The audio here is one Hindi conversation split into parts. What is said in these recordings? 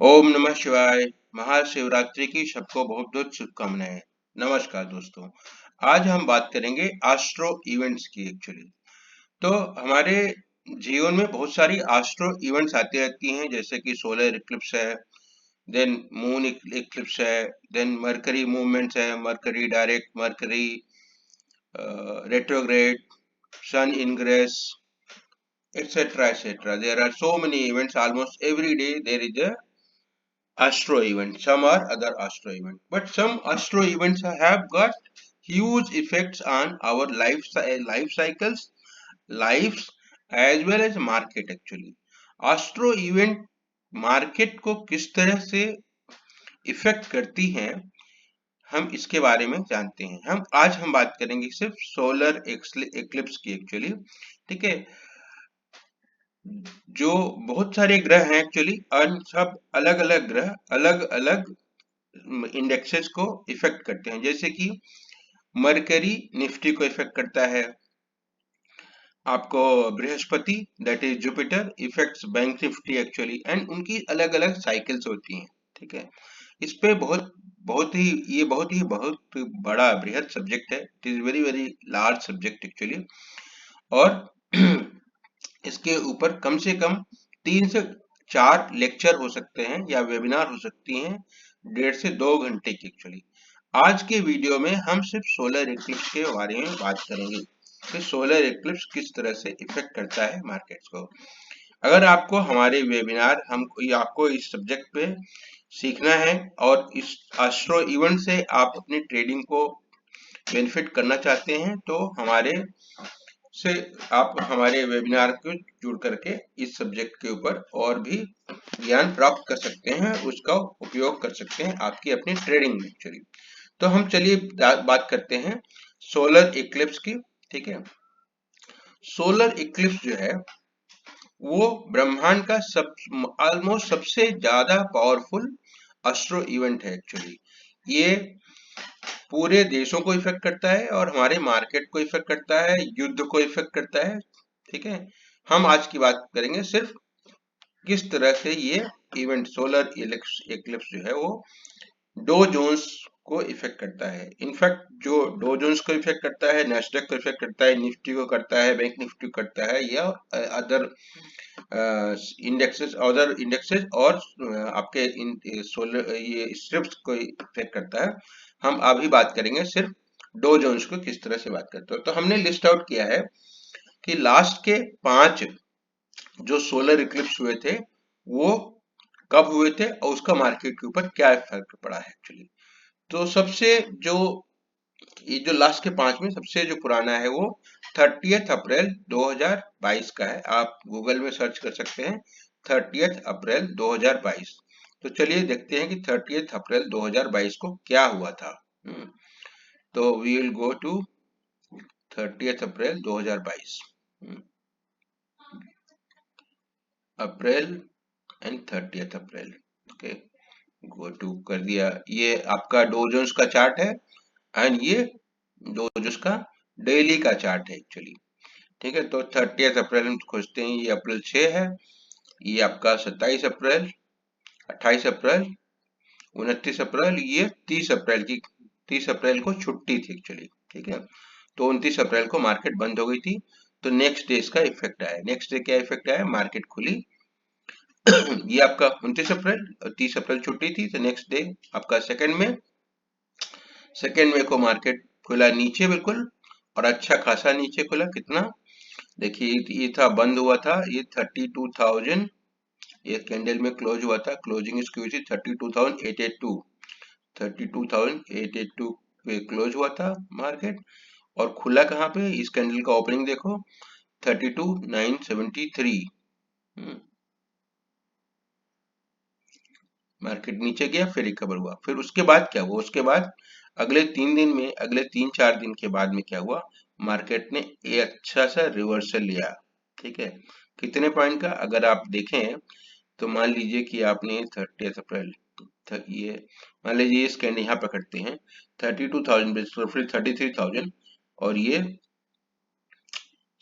ओम नमः शिवाय। महाशिवरात्रि की सबको बहुत बहुत शुभकामनाएं। नमस्कार दोस्तों। आज हम बात करेंगे एस्ट्रो इवेंट्स की एक्चुअली। तो हमारे जीवन में बहुत सारी एस्ट्रो इवेंट्स आती रहती हैं, जैसे कि सोलर इक्लिप्स है, देन मून इक्लिप्स है, देन मरकरी मूवमेंट्स है, Mercury direct, Mercury retrograde, sun ingress, etc etc. There are so many events. Almost every day there is a astro event. Some are other astro event, but some astro events have got huge effects on our life cycles, lives, as well as market actually. Astro event market को किस तरह से इफेक्ट करती हैं, हम इसके बारे में जानते हैं। हम बात करेंगे सिर्फ सोलर एक्लिप्स की एक्चुअली। ठीक है। जो बहुत सारे ग्रह हैं एक्चुअली, और सब अलग अलग ग्रह अलग अलग इंडेक्सेस को इफेक्ट करते हैं। जैसे कि मरकरी निफ्टी को इफेक्ट करता है, आपको Brihaspati that is Jupiter effects bank Nifty actually, and उनकी अलग अलग साइकिल्स होती हैं। ठीक है। इस पे बहुत बड़ा बृहद सब्जेक्ट है। It is very very large subject actually. और इसके ऊपर कम से कम 3 से 4 लेक्चर हो सकते हैं या वेबिनार हो सकती हैं, 1.5 से 2 घंटे की एक्चुअली। आज के वीडियो में हम सिर्फ सोलर इक्लिप्स के बारे में बात करेंगे कि सोलर इक्लिप्स किस तरह से इफेक्ट करता है मार्केट्स को। अगर आपको हमारे वेबिनार आपको इस सब्जेक्ट पे सीखना है और इस एस्ट्रो इवेंट से आप अपनी ट्रेडिंग को बेनिफिट करना चाहते हैं, तो आप हमारे वेबिनार को जुड़ करके इस सब्जेक्ट के ऊपर और भी ज्ञान प्राप्त कर सकते हैं, उसका उपयोग कर सकते हैं आपकी अपनी ट्रेडिंग में एक्चुअली। तो हम चलिए बात करते हैं सोलर इक्लिप्स की। ठीक है। सोलर इक्लिप्स जो है वो ब्रह्मांड का ऑलमोस्ट सबसे ज्यादा पावरफुल एस्ट्रो इवेंट है एक्चुअली। ये पूरे देशों को इफेक्ट करता है और हमारे मार्केट को इफेक्ट करता है, युद्ध को इफेक्ट करता है। ठीक है। हम आज की बात करेंगे सिर्फ किस तरह से ये इवेंट सोलर इक्लिप्स जो है वो डो जोन्स को इफेक्ट करता है। इनफैक्ट जो डो जोन्स को इफेक्ट करता है, नेस्डेक को इफेक्ट करता है, निफ्टी को करता है, बैंक निफ्टी को करता है, या अदर इंडेक्सेस और आपके सोलर ये स्ट्रिप्स को इफेक्ट करता है। हम अभी बात करेंगे सिर्फ डो जोन्स को किस तरह से बात करते हो। तो हमने लिस्ट आउट किया है कि लास्ट के 5 जो सोलर इक्लिप्स हुए थे वो कब हुए थे और उसका मार्केट के ऊपर क्या इफेक्ट पड़ा है एक्चुअली। तो जो ये जो लास्ट के 5 में सबसे जो पुराना है वो 30 अप्रैल 2022 का है। आप गूगल में सर्च कर सकते हैं 30 अप्रैल 2022। तो चलिए देखते हैं कि 30 अप्रैल 2022 को क्या हुआ था। तो we will go to 30 April 2022। April and 30 April. Okay, go to कर दिया। ये आपका डो जोन्स का चार्ट है, एंड ये डो जोन्स का डेली का चार्ट है एक्चुअली। ठीक है। तो 30 अप्रैल हम खोजते हैं, ये अप्रैल 6 है। ये आपका 27 अप्रैल, 28 अप्रैल, 29 अप्रैल, ये 30 अप्रैल को छुट्टी थी एक्चुअली। ठीक है। तो 29 अप्रैल को मार्केट बंद हो गई थी। तो नेक्स्ट डे इसका इफेक्ट आया। नेक्स्ट डे क्या इफेक्ट आया, मार्केट खुली ये आपका 29 अप्रैल और 30 अप्रैल छुट्टी थी। तो नेक्स्ट डे आपका सेकेंड में को मार्केट खुला नीचे बिल्कुल, और अच्छा खासा नीचे खुला। कितना देखिए, ये था बंद हुआ था ये 32,000, ये कैंडल में क्लोज हुआ था। क्लोजिंग इसकी हुई थी 32,882, 32,882 पे क्लोज हुआ था मार्केट। और खुला कहाँ पे, इस कैंडल का ओपनिंग देखो 32,973। मार्केट नीचे गया, फिर रिकवर हुआ। फिर उसके बाद क्या हुआ, उसके बाद अगले 3 दिन में, अगले 3-4 दिन के बाद में क्या हुआ, मार्केट ने एक अच्छा सा रिवर्सल लिया। ठीक है। कितने पॉइंट का, अगर आप देखें तो मान लीजिए कि आपने 30 अप्रैल ये मान लीजिए इस कैंडल यहाँ पकड़ते हैं 32,000, फिर 33,000, और ये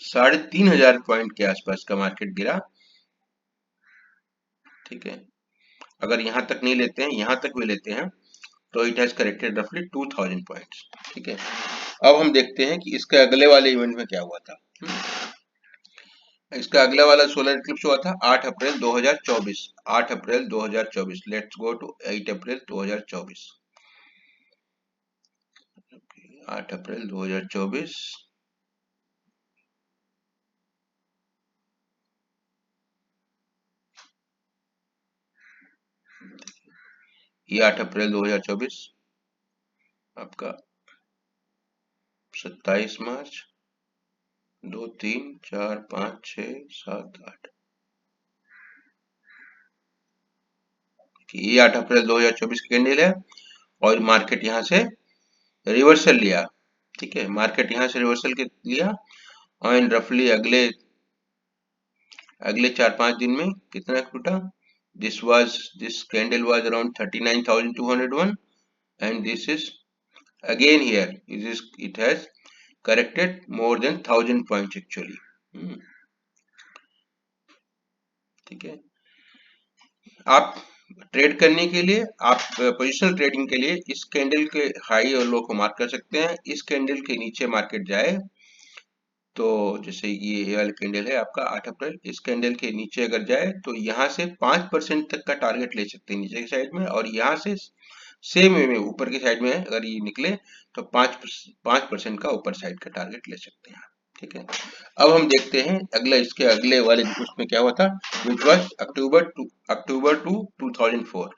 3,500 पॉइंट के आसपास का मार्केट गिरा। ठीक है। अगर यहाँ तक नहीं लेते हैं, यहाँ तक भी लेते हैं, तो इट हैज करेक्टेड रफली 2000 पॉइंट्स। ठीक है, अब हम देखते हैं कि इसके अगले वाले इवेंट में क्या हुआ था। इसका अगला वाला सोलर इक्लिप्स हुआ था 8 अप्रैल 2024। 8 अप्रैल 2024। लेट्स गो टू 8 अप्रैल 2024। 8 अप्रैल 2024। ये 8 अप्रैल 2024 आपका 27 मार्च 2 3 4 5 6 7 8, ये 8 अप्रैल 2024 की कैंडल है और मार्केट यहाँ से रिवर्सल लिया। ठीक है, मार्केट यहाँ से रिवर्सल के लिया और रफली अगले 4-5 दिन में कितना टूटा। This candle was around 39,201 and this is again here it has corrected more than 1000 points actually। ठीक है, आप ट्रेड करने के लिए, आप पोजिशनल ट्रेडिंग के लिए इस कैंडल के हाई और लो को मार्क कर सकते हैं। इस कैंडल के नीचे मार्केट जाए तो जैसे ये वाला कैंडल है आपका 8 अप्रैल, इस कैंडल के नीचे अगर जाए तो यहाँ से 5% तक का टारगेट ले सकते हैं नीचे की साइड में, और यहाँ से सेम वे में ऊपर की साइड में अगर ये निकले तो 5% का ऊपर साइड का टारगेट ले सकते हैं। ठीक है, अब हम देखते हैं अगला, इसके अगले वाले उसमें क्या हुआ था, विच वॉज अक्टूबर टू 2004।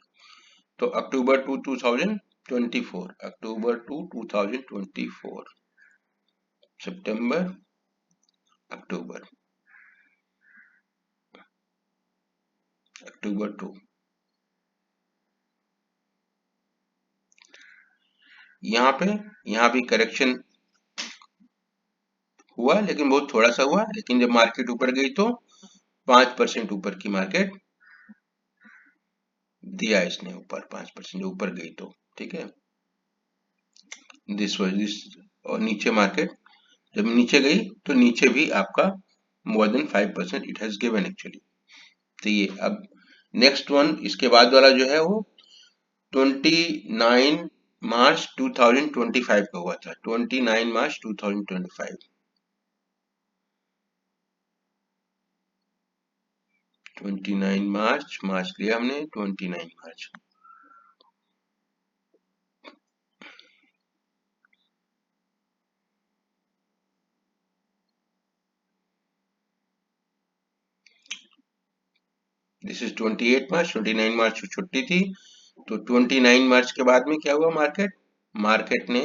तो अक्टूबर टू 2024, अक्टूबर टू 2024, सितंबर, अक्टूबर, अक्टूबर 2। यहाँ भी करेक्शन हुआ, लेकिन बहुत थोड़ा सा हुआ, लेकिन जब मार्केट ऊपर गई तो 5% ऊपर की मार्केट दिया इसने, ऊपर 5% ऊपर गई तो। ठीक है, दिस और नीचे मार्केट जब नीचे गई तो नीचे भी आपका more than 5% it has given actually. तो ये अब नेक्स्ट वन, इसके बाद वाला जो है वो 29 मार्च 2025 का हुआ था। 29 मार्च 2025, 29 मार्च, मार्च लिया हमने, 29 मार्च। दिस इज 28 मार्च। 29 मार्च को छुट्टी थी, तो 29 मार्च के बाद में क्या हुआ, मार्केट ने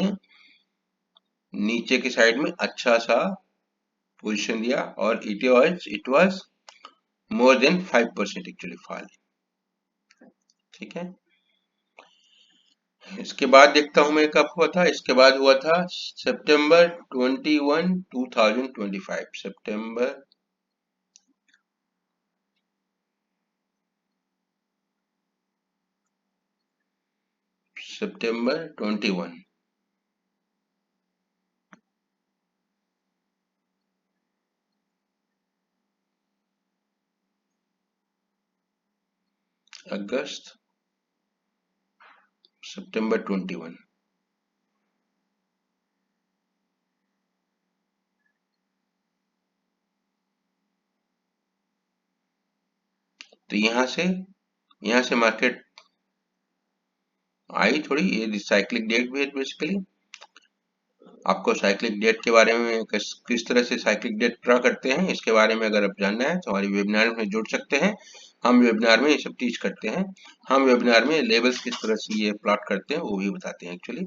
नीचे की साइड में अच्छा सा पोजीशन दिया और it was more than 5% actually fall. ठीक है, इसके बाद देखता हूं मैं कब हुआ था। इसके बाद हुआ था सितंबर 21 2025, सितंबर सितंबर 21, अगस्त, सितंबर 21। तो यहाँ से मार्केट आई थोड़ी, ये साइक्लिक डेट भी है बेसिकली। आपको साइक्लिक डेट के बारे में किस तरह से साइक्लिक डेट ड्रा करते हैं इसके बारे में अगर आप जानना है तो हमारी वेबिनार में जुड़ सकते हैं। हम वेबिनार में ये सब टीच करते हैं। हम वेबिनार में लेवल्स किस तरह से ये प्लॉट करते हैं वो भी बताते हैं एक्चुअली।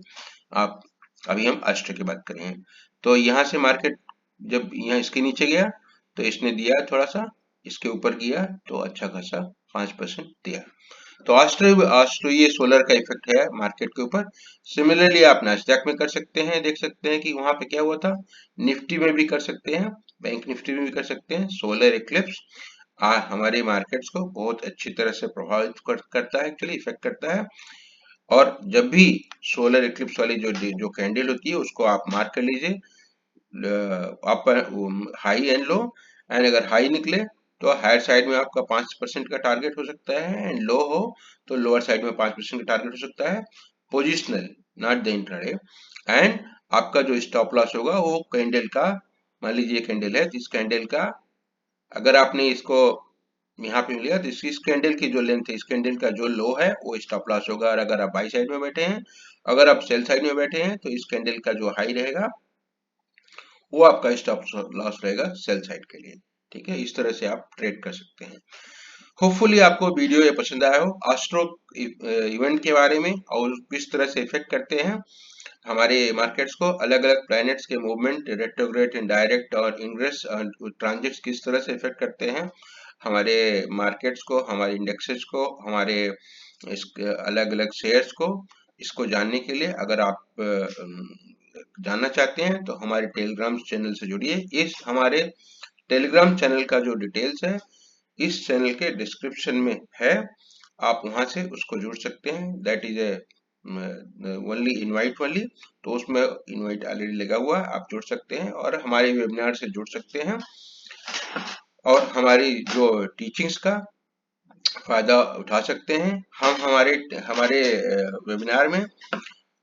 आप अभी हम अष्ट की बात कर रहे हैं। तो यहाँ से मार्केट जब यहाँ इसके नीचे गया तो इसने दिया थोड़ा सा, इसके ऊपर गया तो अच्छा खासा 5% दिया। तो ऑस्ट्रो ये सोलर का इफेक्ट है मार्केट के ऊपर। सिमिलरली आप नैस्डैक में कर सकते हैं, देख सकते हैं कि वहां पे क्या हुआ था। निफ्टी में भी कर सकते हैं, बैंक निफ्टी में भी कर सकते हैं। सोलर इक्लिप्स हमारे मार्केट्स को बहुत अच्छी तरह से प्रभावित करता है, एक्चुअली इफेक्ट करता है। और जब भी सोलर इक्लिप्स वाली जो कैंडल होती है उसको आप मार्क कर लीजिए, अपर हाई एंड लो, एंड अगर हाई निकले तो हायर साइड में आपका 5% का टारगेट हो सकता है, एंड लो हो तो लोअर साइड में 5% का टारगेट हो सकता है, positional not the intraday. And आपका जो स्टॉप लॉस होगा वो कैंडल का, मान लीजिए कैंडल है, जिस कैंडल का अगर आपने इसको यहाँ पे लिया तो इस कैंडल की जो लेंथ है, इस कैंडल का जो लो है वो स्टॉप लॉस होगा। और अगर आप बाई साइड में बैठे हैं, अगर आप सेल साइड में बैठे हैं, तो इस कैंडल का जो हाई रहेगा वो आपका स्टॉप लॉस रहेगा सेल साइड के लिए। ठीक है, इस तरह से आप ट्रेड कर सकते हैं। होपफुली आपको वीडियो ये पसंद आया हो, एस्ट्रो इवेंट के बारे में, और किस तरह से इफेक्ट करते हैं हमारे मार्केट्स को, अलग अलग प्लैनेट्स के मूवमेंट, रेट्रोग्रेड, इनडायरेक्ट और इंग्रेस ट्रांजिट्स किस तरह से इफेक्ट करते हैं हमारे मार्केट्स को, हमारे इंडेक्सेस को, हमारे इस अलग अलग शेयर्स को। इसको जानने के लिए अगर आप जानना चाहते हैं तो हमारे टेलीग्राम चैनल से जुड़िए। इस हमारे टेलीग्राम चैनल का जो डिटेल्स है इस चैनल के डिस्क्रिप्शन में है, आप वहां से उसको जुड़ सकते हैं। That is A only invite वाली, तो उसमें इनवाइट ऑलरेडी लगा हुआ है, आप जुड़ सकते हैं और हमारे वेबिनार से जुड़ सकते हैं और हमारी जो टीचिंग्स का फायदा उठा सकते हैं। हम हमारे हमारे वेबिनार में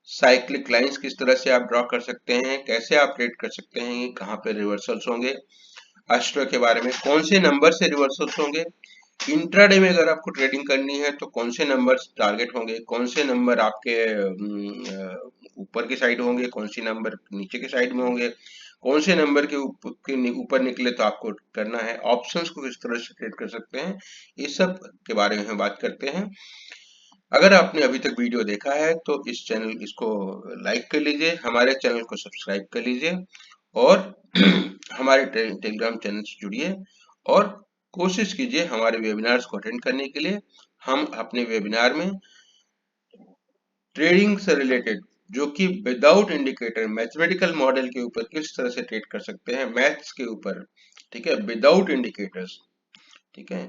साइक्लिक लाइंस किस तरह से आप ड्रॉ कर सकते हैं, कैसे आप ट्रेड कर सकते हैं, कहाँ पे रिवर्सल्स होंगे, एस्ट्रो के बारे में कौन से नंबर से रिवर्सल्स होंगे, इंट्राडे में अगर आपको ट्रेडिंग करनी है तो कौन से नंबर टारगेट होंगे, कौन से नंबर आपके ऊपर की साइड होंगे, कौन से नंबर नीचे के साइड में होंगे, कौन से नंबर के ऊपर निकले तो आपको करना है, ऑप्शंस को किस तरह से ट्रेड कर सकते हैं, इस सब के बारे में हम बात करते हैं। अगर आपने अभी तक वीडियो देखा है तो इस चैनल इसको लाइक कर लीजिए, हमारे चैनल को सब्सक्राइब कर लीजिए और हमारे टेलीग्राम चैनल से जुड़िए और कोशिश कीजिए हमारे वेबिनार्स को अटेंड करने के लिए। हम अपने वेबिनार में ट्रेडिंग से रिलेटेड, जो कि विदाउट इंडिकेटर मैथमेटिकल मॉडल के ऊपर किस तरह से ट्रेड कर सकते हैं, मैथ्स के ऊपर, ठीक है, विदाउट इंडिकेटर्स, ठीक है,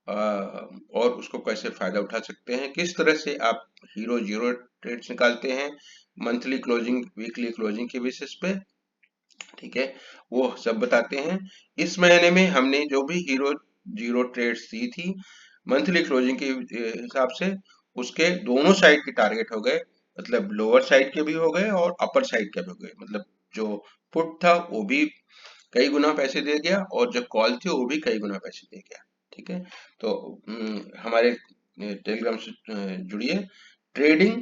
और उसको कैसे फायदा उठा सकते हैं, किस तरह से आप हीरो जीरो ट्रेड्स निकालते हैं मंथली क्लोजिंग, वीकली क्लोजिंग के बेसिस पे, ठीक है, वो सब बताते हैं। इस महीने में हमने जो भी हीरो जीरो ट्रेड्स दी थी मंथली क्लोजिंग के हिसाब से, उसके दोनों साइड के टारगेट हो गए, मतलब लोअर साइड के भी हो गए और अपर साइड के भी हो गए। मतलब जो पुट था वो भी कई गुना पैसे दे गया और जो कॉल थी वो भी कई गुना पैसे दे गया। ठीक है, तो हमारे टेलीग्राम से जुड़िए। ट्रेडिंग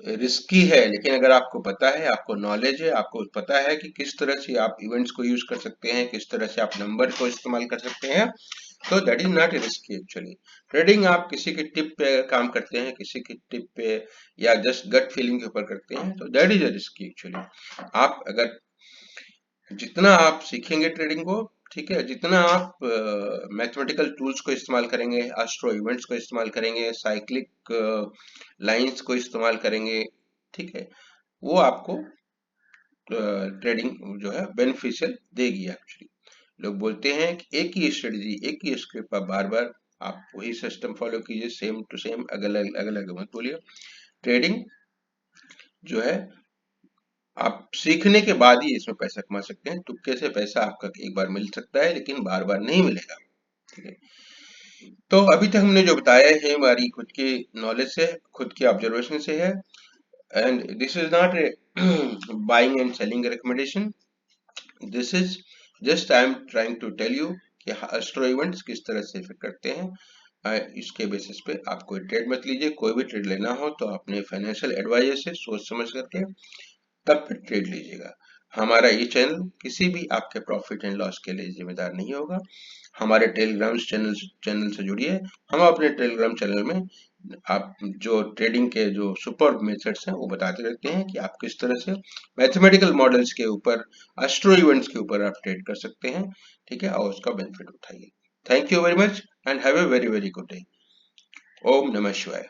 रिस्की है, लेकिन अगर आपको पता है, आपको नॉलेज है, आपको पता है कि किस तरह से आप इवेंट्स को यूज कर सकते हैं, किस तरह से आप नंबर को इस्तेमाल कर सकते हैं, तो that is not risky actually. Trading आप किसी की टिप पे काम करते हैं, किसी की टिप पे या जस्ट गट फीलिंग के ऊपर करते हैं, तो that is a risky actually. आप अगर जितना आप सीखेंगे ट्रेडिंग को, ठीक है, जितना आप मैथमेटिकल टूल्स को इस्तेमाल करेंगे, एस्ट्रो इवेंट्स को इस्तेमाल करेंगे, साइक्लिक लाइंस को इस्तेमाल करेंगे, ठीक है, वो आपको ट्रेडिंग जो है बेनिफिशियल देगी एक्चुअली। लोग बोलते हैं कि एक ही स्ट्रेटजी, एक ही स्क्रिप्ट पर बार बार आप वही सिस्टम फॉलो कीजिए, सेम टू सेम, अलग अलग मत बोलिए। ट्रेडिंग जो है आप सीखने के बाद ही इसमें पैसा कमा सकते हैं। तुक्के से पैसा आपका एक बार मिल सकता है लेकिन बार बार नहीं मिलेगा। ठीक है, तो अभी तक हमने जो बताया है हमारी खुद की नॉलेज से, खुद की ऑब्जर्वेशन से है, and this is not a buying and selling recommendation, this is just I am trying to tell you कि एस्ट्रो इवेंट्स किस तरह से इफेक्ट करते हैं। इसके बेसिस पे आप कोई ट्रेड मत लीजिए, कोई भी ट्रेड लेना हो तो अपने फाइनेंशियल एडवाइजर से सोच समझ करके तब फिर ट्रेड लीजिएगा। हमारा ये चैनल किसी भी आपके प्रॉफिट एंड लॉस के लिए जिम्मेदार नहीं होगा। हमारे टेलीग्राम चैनल से जुड़िए। हम अपने टेलीग्राम चैनल में आप जो ट्रेडिंग के जो सुपर मेथड्स हैं वो बताते रहते हैं कि आप किस तरह से मैथमेटिकल मॉडल्स के ऊपर, एस्ट्रो इवेंट्स के ऊपर आप ट्रेड कर सकते हैं। ठीक है, और उसका बेनिफिट उठाइए। Thank you very much and have a very very good day. ओम नमः शिवाय।